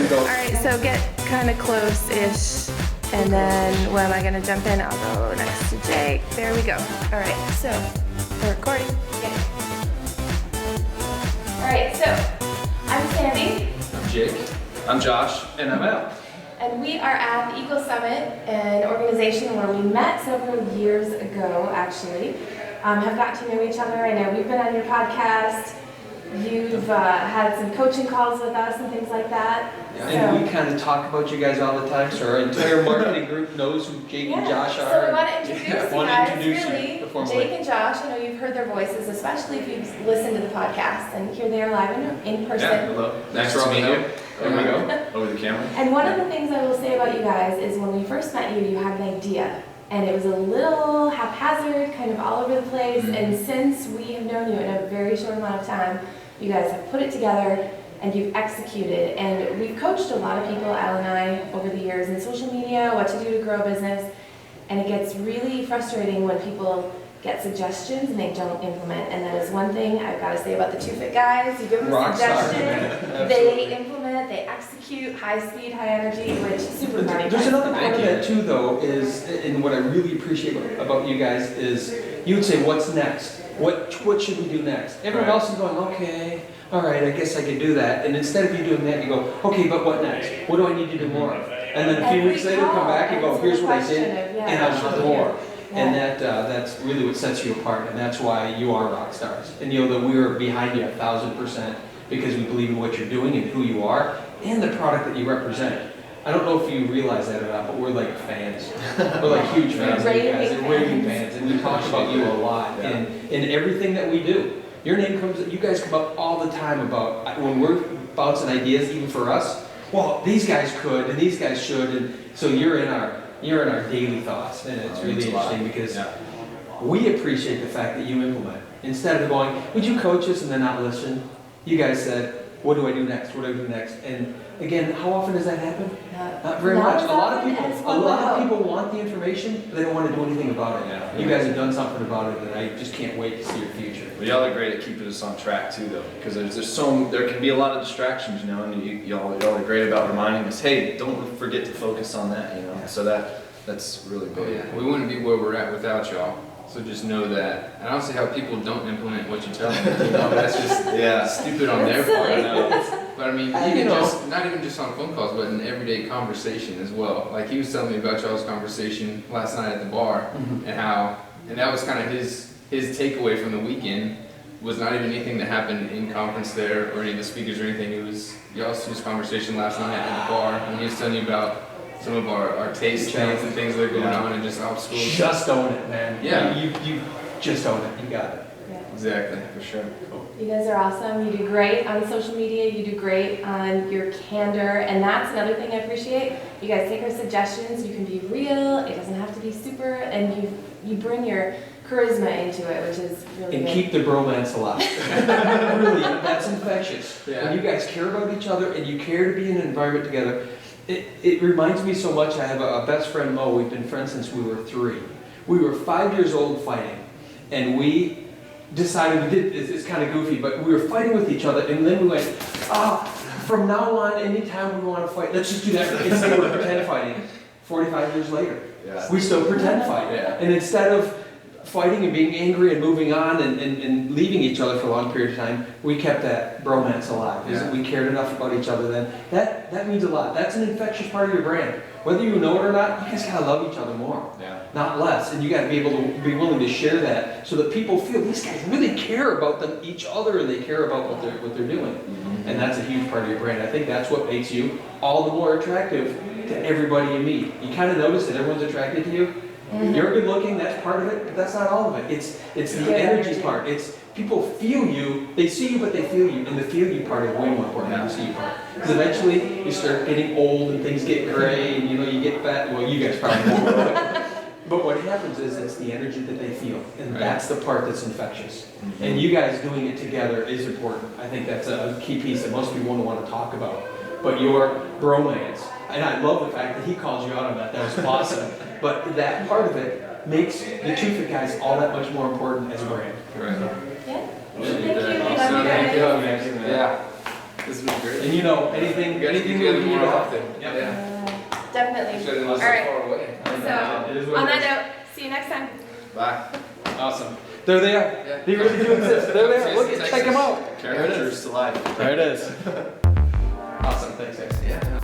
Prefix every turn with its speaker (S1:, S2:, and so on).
S1: go.
S2: All right, so get kind of close-ish, and then when am I gonna jump in? I'll go next to Jake. There we go. All right, so we're recording. Okay. All right, so I'm Sandy.
S1: I'm Jake. I'm Josh. And I'm Al.
S2: And we are at the Eagle Summit, an organization where we met several years ago, actually. Have got to know each other. I know we've been on your podcast. You've had some coaching calls with us and things like that.
S1: Yeah, and we kind of talk about you guys all the time, so our entire marketing group knows who Jake and Josh are.
S2: So we want to introduce you guys, really.
S1: formally.
S2: Jake and Josh, I know you've heard their voices, especially if you've listened to the podcast, and here they are live in person.
S3: Yeah, hello. Nice to meet you.
S1: There we go.
S3: Over the camera.
S2: And one of the things I will say about you guys is when we first met you, you had an idea. And it was a little haphazard, kind of all over the place.
S3: Mm-hmm.
S2: And since we have known you in a very short amount of time, you guys have put it together and you've executed. And we've coached a lot of people, Al and I, over the years in social media, what to do to grow a business. And it gets really frustrating when people get suggestions and they don't implement. And that is one thing I've got to say about the Two Fit guys. You give them a suggestion, they implement, they execute, high speed, high energy, which is super funny.
S1: There's another part of that too, though, is, and what I really appreciate about you guys is, you would say, what's next? What should we do next? Everyone else is going, okay, all right, I guess I can do that. And instead of you doing that, you go, okay, but what next? What do I need to do more of? And then a few weeks later, come back and go, here's what I did, and I'll do more. And that's really what sets you apart, and that's why you are rock stars. And you know that we are behind you 1,000% because we believe in what you're doing and who you are and the product that you represent. I don't know if you realize that or not, but we're like fans. We're like huge fans of you guys, and raving fans, and we talk about you a lot in everything that we do. Your name you guys come up all the time about when we're bouncing ideas, even for us. Well, these guys could, and these guys should, and so you're in our daily thoughts, and it's really interesting because we appreciate the fact that you implement. Instead of going, would you coach us and then not listen? You guys said, what do I do next? What do I do next? And again, how often does that happen? Not very much. A lot of people want the information, but they don't want to do anything about it.
S3: Yeah.
S1: You guys have done something about it, and I just can't wait to see your future.
S3: Well, y'all are great at keeping us on track too, though, because there can be a lot of distractions, you know, and y'all are great about reminding us, hey, don't forget to focus on that, you know. So that's really big.
S4: Oh, yeah. We wouldn't be where we're at without y'all. So just know that. And I don't see how people don't implement what you tell them. You know, that's just stupid on their part. I know. But I mean, even just not even just on phone calls, but in everyday conversation as well. Like he was telling me about y'all's conversation last night at the bar, and that was kind of his takeaway from the weekend. Was not even anything that happened in conference there or any of the speakers or anything. It was y'all's conversation last night at the bar, and he was telling you about some of our taste things and things that are going on and just obstacles.
S1: Just own it, man.
S4: Yeah.
S1: You just own it. You got it.
S2: Yeah.
S4: Exactly, for sure.
S1: Cool.
S2: You guys are awesome. You do great on social media. You do great on your candor. And that's another thing I appreciate. You guys take our suggestions. You can be real. It doesn't have to be super. And you bring your charisma into it, which is really
S1: And
S2: good.
S1: keep the bromance alive. Really, that's infectious.
S4: Yeah.
S1: When you guys care about each other and you care to be in an environment together, it reminds me so much. I have a best friend, Mo. We've been friends since we were 3. We were 5 years old fighting, and we decided it's kind of goofy, but we were fighting with each other, and then we went, from now on, anytime we want to fight, let's just do that instead of pretend fighting. 45 years later, we still pretend fight. And instead of fighting and being angry and moving on and leaving each other for a long period of time, we kept that bromance alive. We cared enough about each other then. That means a lot. That's an infectious part of your brand. Whether you know it or not, you guys gotta love each other more, not less. And you gotta be able to be willing to share that so that people feel these guys really care about each other and they care about what they're doing. And that's a huge part of your brand. I think that's what makes you all the more attractive to everybody you meet. You kind of notice that everyone's attracted to you. You're good looking, that's part of it, but that's not all of it. It's the energy part. It's people feel you, they see you, but they feel you. And the feel you part is way more important than the see you part. Because eventually you start getting old and things get gray and you get fat. Well, you guys probably know. But what happens is it's the energy that they feel. And that's the part that's infectious. And you guys doing it together is important. I think that's a key piece that most people won't want to talk about. But your bromance, and I love the fact that he called you out on that. That was awesome. But that part of it makes the Two Fit guys all that much more important as a brand.
S4: Right.
S2: Yeah.
S4: Thank
S2: you.
S4: Thank you.
S1: Yeah.
S4: This was great.
S1: And you know, anything
S4: We got to
S1: we
S4: together
S1: can do
S4: more
S1: to help.
S4: often.
S1: Yep.
S4: Yeah.
S2: Definitely.
S4: Shouldn't
S2: All
S4: live so
S2: right.
S4: far away.
S2: So,
S1: It is what
S2: on
S1: it is.
S2: that note, see you next time.
S4: Bye.
S1: Awesome. There they are.
S4: Yeah.
S1: They really do exist. There they are. Look,
S4: Texas.
S1: check them out.
S3: Characters to life.
S1: There it is.
S4: Awesome.
S1: Thanks, guys.
S4: Yeah.